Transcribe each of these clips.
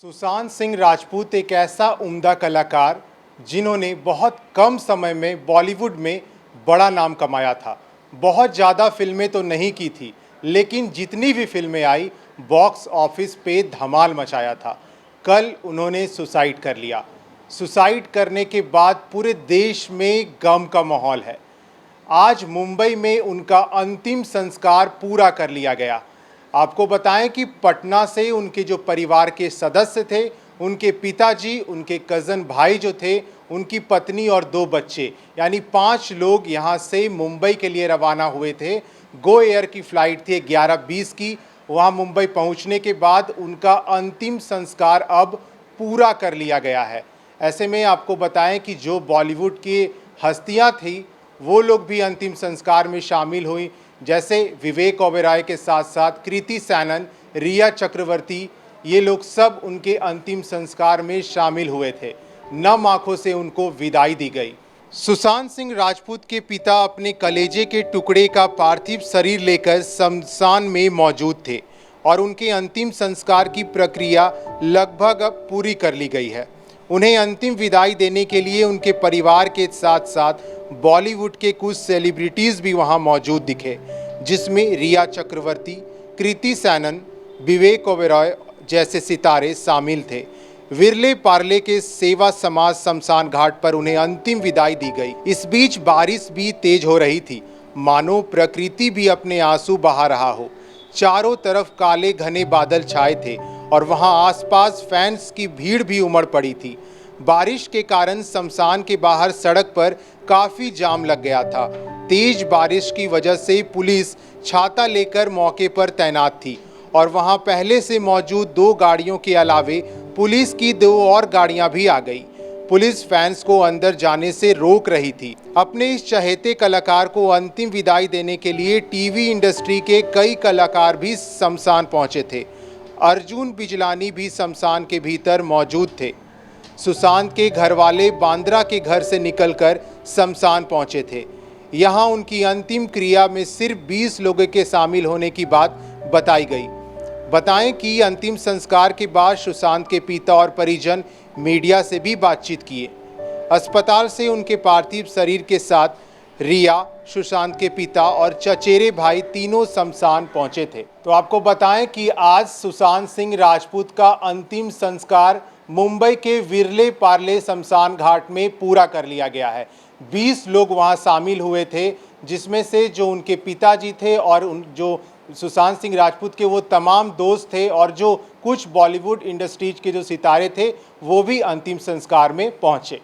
सुशांत सिंह राजपूत एक ऐसा उम्दा कलाकार जिन्होंने बहुत कम समय में बॉलीवुड में बड़ा नाम कमाया था। बहुत ज़्यादा फिल्में तो नहीं की थी, लेकिन जितनी भी फिल्में आई बॉक्स ऑफिस पे धमाल मचाया था। कल उन्होंने सुसाइड कर लिया। सुसाइड करने के बाद पूरे देश में गम का माहौल है। आज मुंबई में उनका अंतिम संस्कार पूरा कर लिया गया। आपको बताएं कि पटना से उनके जो परिवार के सदस्य थे, उनके पिताजी, उनके कज़न भाई जो थे, उनकी पत्नी और 2 बच्चे, यानी 5 लोग यहाँ से मुंबई के लिए रवाना हुए थे। गो एयर की फ़्लाइट थी 11:20 की। वहाँ मुंबई पहुँचने के बाद उनका अंतिम संस्कार अब पूरा कर लिया गया है। ऐसे में आपको बताएं कि जो बॉलीवुड की हस्तियाँ थी वो लोग भी अंतिम संस्कार में शामिल हुई, जैसे विवेक ओबेरॉय के साथ साथ कृति सैनन, रिया चक्रवर्ती, ये लोग सब उनके अंतिम संस्कार में शामिल हुए थे। नम आंखों से उनको विदाई दी गई। सुशांत सिंह राजपूत के पिता अपने कलेजे के टुकड़े का पार्थिव शरीर लेकर शमशान में मौजूद थे और उनके अंतिम संस्कार की प्रक्रिया लगभग अब पूरी कर ली गई है। उन्हें अंतिम विदाई देने के लिए उनके परिवार के साथ साथ बॉलीवुड के कुछ सेलिब्रिटीज़ भी वहां मौजूद दिखे, जिसमें रिया चक्रवर्ती, कृति सैनन, विवेक ओबेरॉय जैसे सितारे शामिल थे। विरले पार्ले के सेवा समाज शमशान घाट पर उन्हें अंतिम विदाई दी गई। इस बीच बारिश भी तेज हो रही थी, मानो प्रकृति भी अपने आंसू बहा रहा हो। चारों तरफ काले घने बादल छाए थे और वहां आसपास फैंस की भीड़ भी उमड़ पड़ी थी। बारिश के कारण शमशान के बाहर सड़क पर काफ़ी जाम लग गया था। तेज बारिश की वजह से पुलिस छाता लेकर मौके पर तैनात थी और वहां पहले से मौजूद 2 गाड़ियों के अलावे पुलिस की 2 और गाड़ियां भी आ गई। पुलिस फैंस को अंदर जाने से रोक रही थी। अपने इस चहेते कलाकार को अंतिम विदाई देने के लिए टीवी इंडस्ट्री के कई कलाकार भी शमशान पहुंचे थे। अर्जुन बिजलानी भी शमशान के भीतर मौजूद थे। सुशांत के घरवाले बांद्रा के घर से निकलकर शमशान पहुंचे थे। यहां उनकी अंतिम क्रिया में सिर्फ 20 लोगों के शामिल होने की बात बताई गई। बताएं कि अंतिम संस्कार के बाद सुशांत के पिता और परिजन मीडिया से भी बातचीत किए। अस्पताल से उनके पार्थिव शरीर के साथ रिया, सुशांत के पिता और चचेरे भाई तीनों शमशान पहुंचे थे। तो आपको बताएं कि आज सुशांत सिंह राजपूत का अंतिम संस्कार मुंबई के विरले पार्ले शमशान घाट में पूरा कर लिया गया है। 20 लोग वहां शामिल हुए थे, जिसमें से जो उनके पिताजी थे और जो सुशांत सिंह राजपूत के वो तमाम दोस्त थे और जो कुछ बॉलीवुड इंडस्ट्रीज के जो सितारे थे वो भी अंतिम संस्कार में पहुंचे।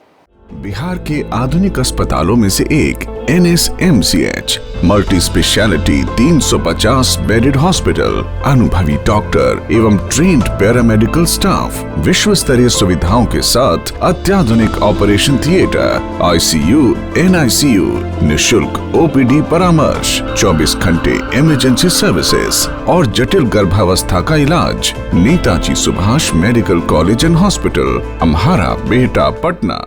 बिहार के आधुनिक अस्पतालों में से एक NSMCH multi speciality 350 bedded hospital, अनुभवी डॉक्टर एवं ट्रेन्ड पैरामेडिकल स्टाफ, विश्व स्तरीय सुविधाओं के साथ अत्याधुनिक ऑपरेशन थिएटर, ICU, NICU, निशुल्क OPD परामर्श, 24 घंटे इमरजेंसी सर्विसेज और जटिल गर्भावस्था का इलाज। Netaji Subhash medical college and hospital, Amhara, Bihta, Patna.